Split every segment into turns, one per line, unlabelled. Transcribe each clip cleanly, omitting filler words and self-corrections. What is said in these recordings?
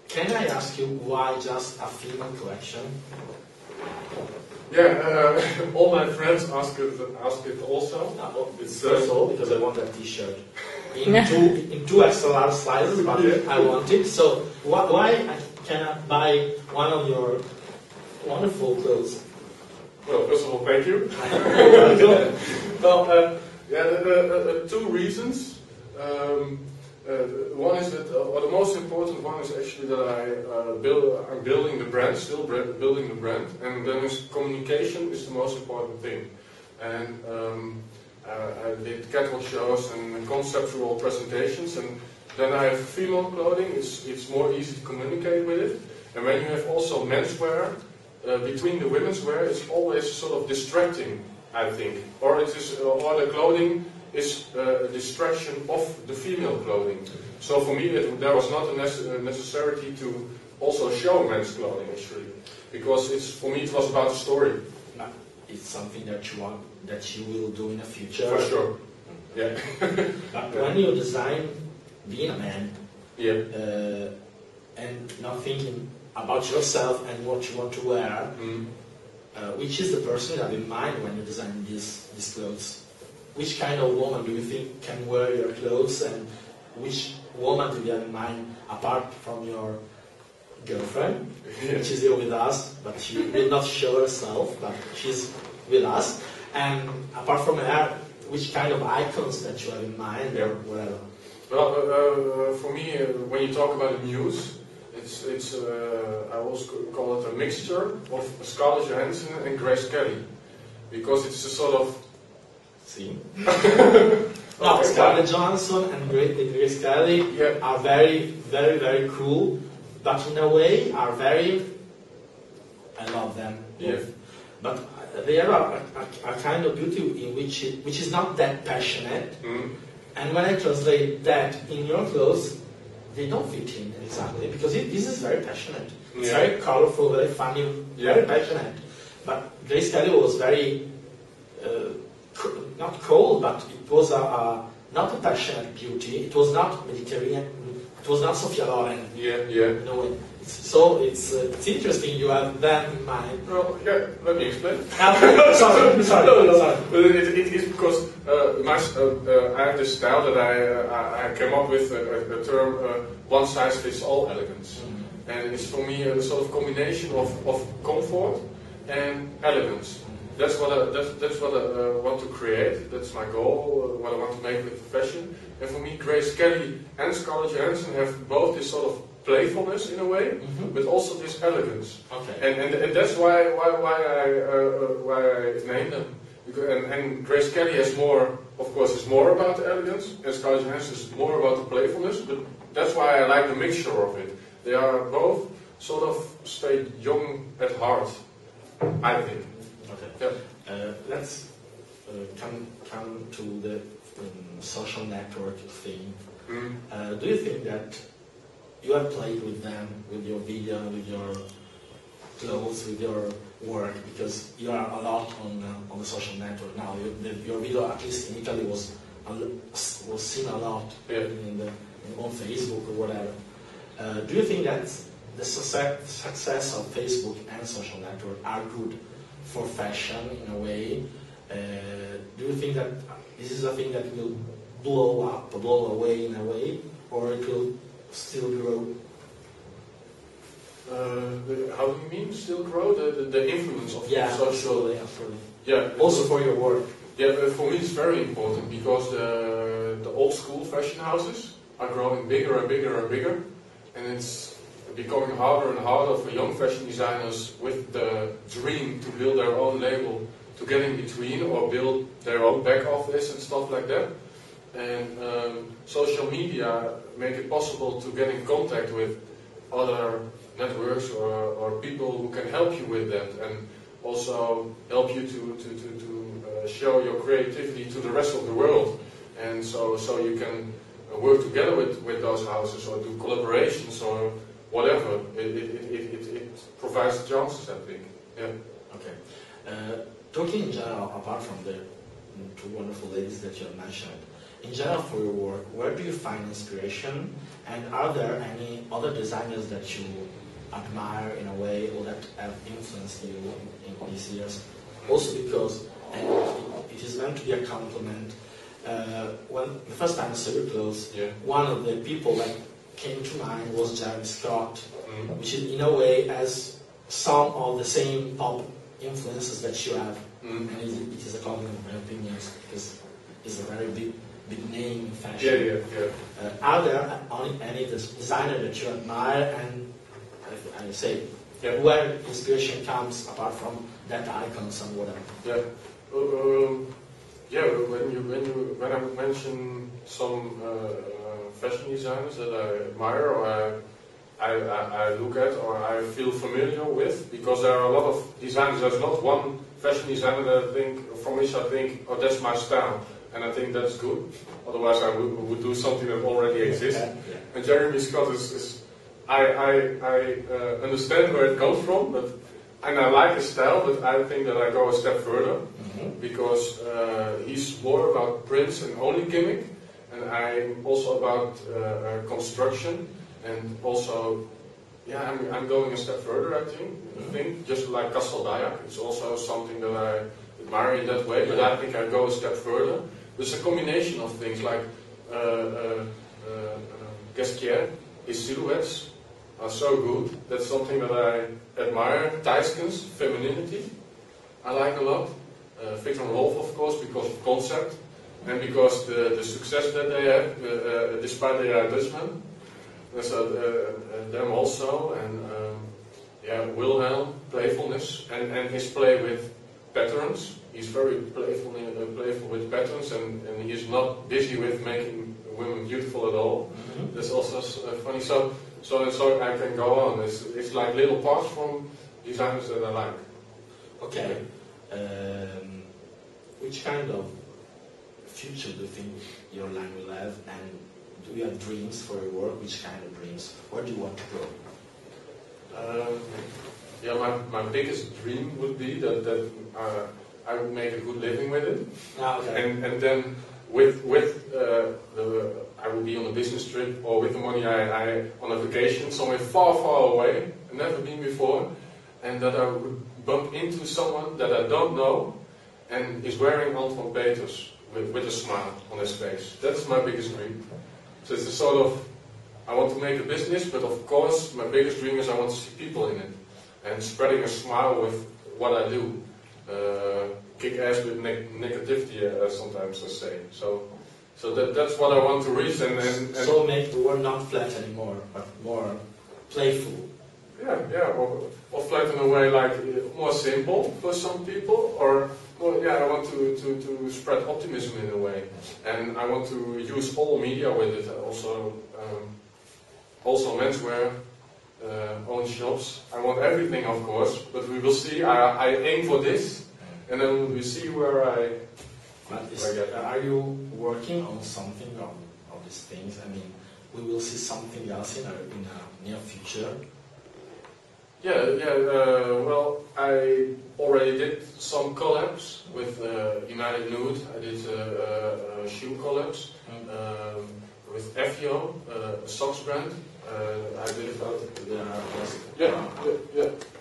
Can I ask you why just a female collection?
Yeah, all my friends ask it also.
It's first of all because I want that T-shirt in two extra large sizes, but I want it. So why I cannot buy one of your wonderful clothes?
Well, first of all, thank you. Well, two reasons. One is that, or the most important one is actually that I'm building the brand, still building the brand, and then communication is the most important thing. And I did catwalk shows and conceptual presentations, and then I have female clothing. It's more easy to communicate with it. And when you have also menswear between the women's wear, it's always sort of distracting, I think, or the clothing is a distraction of the female clothing. So for me, there was not a necessity to also show men's clothing actually, because for me it was about the story.
It's something that you want, that you will do in the future.
For sure. Yeah.
But when you design being a man,
yeah,
and not thinking about yourself and what you want to wear, which is the person you have in mind when you design these clothes? Which kind of woman do you think can wear your clothes, and which woman do you have in mind apart from your girlfriend, which is here with us, but she will not show herself, but she's with us, and apart from her, which kind of icons that you have in mind or whatever?
Well, for me, when you talk about the muse, it's I always call it a mixture of Scarlett Johansson and Grace Kelly, because it's a sort of
No, Scarlett Johansson and Grace Kelly are very, very, very cool, but in a way are very. I love them.
Yeah.
But they are a kind of beauty in which is not that passionate. And when I translate that in your clothes, they don't fit in exactly, because this is very passionate. It's very colorful, very funny, very passionate. But Grace Kelly was very. Not cold, but it was not a passionate beauty. It was not Mediterranean. It was not Sophia Loren.
Yeah.
No, so it's interesting you have that in mind.
Well, yeah. Let me explain.
Sorry.
No. It is because I have this style that I came up with a term one size fits all elegance, and it's for me a sort of combination of comfort and elegance. That's what I want to create. That's my goal. What I want to make with fashion. And for me, Grace Kelly and Scarlett Johansson have both this sort of playfulness in a way, but also this elegance.
Okay.
And that's why I named them. And Grace Kelly has more, of course, is more about the elegance, and Scarlett Johansson is more about the playfulness. But that's why I like the mixture of it. They are both sort of stay young at heart, I think.
Okay. Let's come to the social network thing. Do you think that you have played with them, with your video, with your clothes, with your work, because you are a lot on the social network now? Your video, at least in Italy, was seen a lot on Facebook or whatever. Do you think that the success of Facebook and social network are good for fashion in a way? Do you think that this is a thing that will blow away in a way, or it will still grow?
How do you mean still grow? The influence of social?
Absolutely.
Yeah.
Also for your work.
Yeah, but for me it's very important, because the old school fashion houses are growing bigger and bigger and bigger, and it's becoming harder and harder for young fashion designers with the dream to build their own label to get in between or build their own back office and stuff like that. And social media make it possible to get in contact with other networks or people who can help you with that, and also help you to show your creativity to the rest of the world. And so you can work together with those houses or do collaborations or whatever. It provides chances, I think. Yeah.
Okay. Talking in general, apart from the two wonderful ladies that you have mentioned, in general for your work, where do you find inspiration? And are there any other designers that you admire in a way or that have influenced you in these years? Also because, and it is meant to be a compliment, when the first time I saw your clothes, one of the people that came to mind was Jeremy Scott, which is, in a way has some of the same pop influences that you have. And it is a compliment in my opinion because it's a very big name in fashion. Are there any designer that you admire and I say where inspiration comes apart from that icons and whatever?
When I mention some fashion designers that I admire or I look at or I feel familiar with, because there are a lot of designers. There's not one fashion designer that I think, from which I think, oh, that's my style, and I think that's good. Otherwise, I would do something that already exists. And Jeremy Scott is I understand where it comes from, and I like his style, but I think that I go a step further because he's more about prints and only gimmick, and I'm also about construction. And also, I'm going a step further, I think. Just like Castle Dayak, it's also something that I admire in that way, but I think I go a step further. There's a combination of things like Gasquier, his silhouettes are so good. That's something that I admire. Tysken's femininity, I like a lot. Victor and Rolf, of course, because of concept, and because the success that they have, despite they are Dutchmen. So them also, and Wilhelm, playfulness, and his play with patterns. He's very playful with patterns, and he's not busy with making women beautiful at all. That's also funny. So I can go on. It's like little parts from designers that I like.
Okay. Which kind of future do you think your line will have, and do you have dreams for your work? Which kind of dreams? Where do you want to go?
My biggest dream would be that I would make a good living with it. And then I would be on a business trip or with the money I on a vacation somewhere far away, I've never been before, and that I would bump into someone that I don't know and is wearing Antoine with a smile on his face. That's my biggest dream. So it's a sort of, I want to make a business, but of course my biggest dream is I want to see people in it. And spreading a smile with what I do. Kick ass with negativity, sometimes I say. So that's what I want to reach.
So make the world not flat anymore, but more playful.
Or flat in a way like more simple for some people, or I want to spread optimism in a way, and I want to use all media with it. Also menswear, own shops. I want everything, of course, but we will see. I aim for this, and then we see where I get.
Are you working on something of these things? I mean, we will see something else in the near future.
Well, I already did some collabs with United Nude. I did shoe collabs with Effio, a socks brand. I did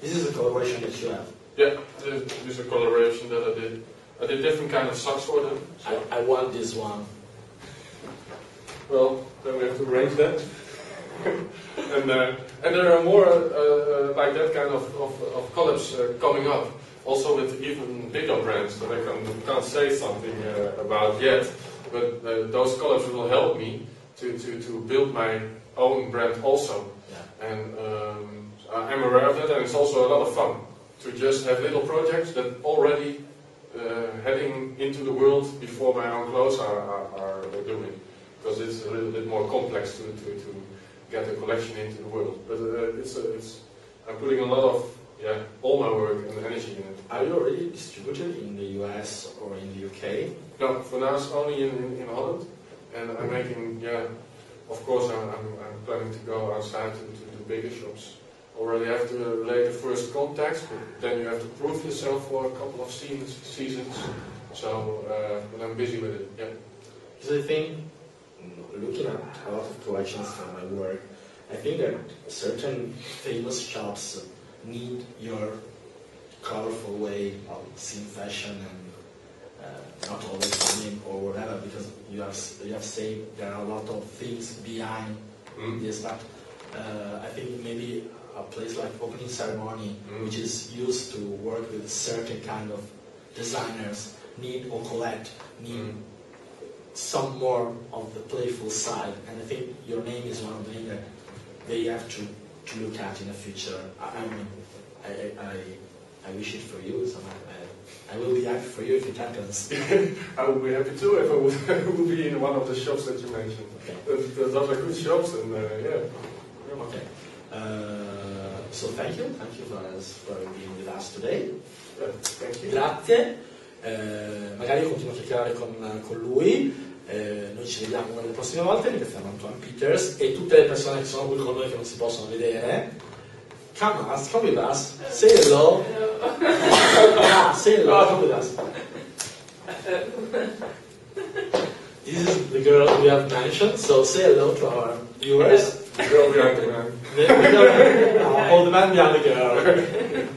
This is a collaboration that you have.
This is a collaboration that I did. I did different kind of socks for them. So.
I want this one.
Well, then we have to arrange that. and there are more like that kind of collabs coming up, also with even bigger brands that I can't say something about yet. But those collabs will help me to build my own brand also. And I'm aware of that, and it's also a lot of fun to just have little projects that already heading into the world before my own clothes are doing, because it's a little bit more complex to get a collection into the world. But I'm putting a lot of all my work and energy in it.
Are you already distributed in the US or in the UK?
No, for now it's only in Holland, and I'm making of course I'm planning to go outside to the bigger shops. Already have to lay the first contacts, but then you have to prove yourself for a couple of seasons. So, but I'm busy with it.
Because I think, looking at a lot of collections from my work, I think that certain famous shops need your colorful way of seeing fashion and not always running or whatever, because you have said there are a lot of things behind this, but I think maybe a place like Opening Ceremony, which is used to work with certain kind of designers, need some more of the playful side, and I think your name is one of the things that they have to look at in the future. I mean, I wish it for you, so I will be happy for you if it happens.
I would be happy too if I would be in one of the shops that you mentioned.
Okay.
Those are good shops, and yeah.
Okay. So thank you for being with us today.
Yeah, thank you.
Grazie. Magari io continuo a chiacchierare con lui. Noi ci vediamo una delle prossime volte. Ringraziamo Antoine Peters e tutte le persone che sono qui con noi che non si possono vedere. Come with us. Say hello. Say hello. Come with us. This is the girl we have mentioned, so say hello to our viewers.
The girl behind the man.
The man behind the girl.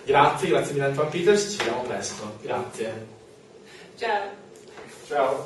Grazie mille Antoine Peters, ci vediamo presto. Grazie.
Ciao.
Ciao.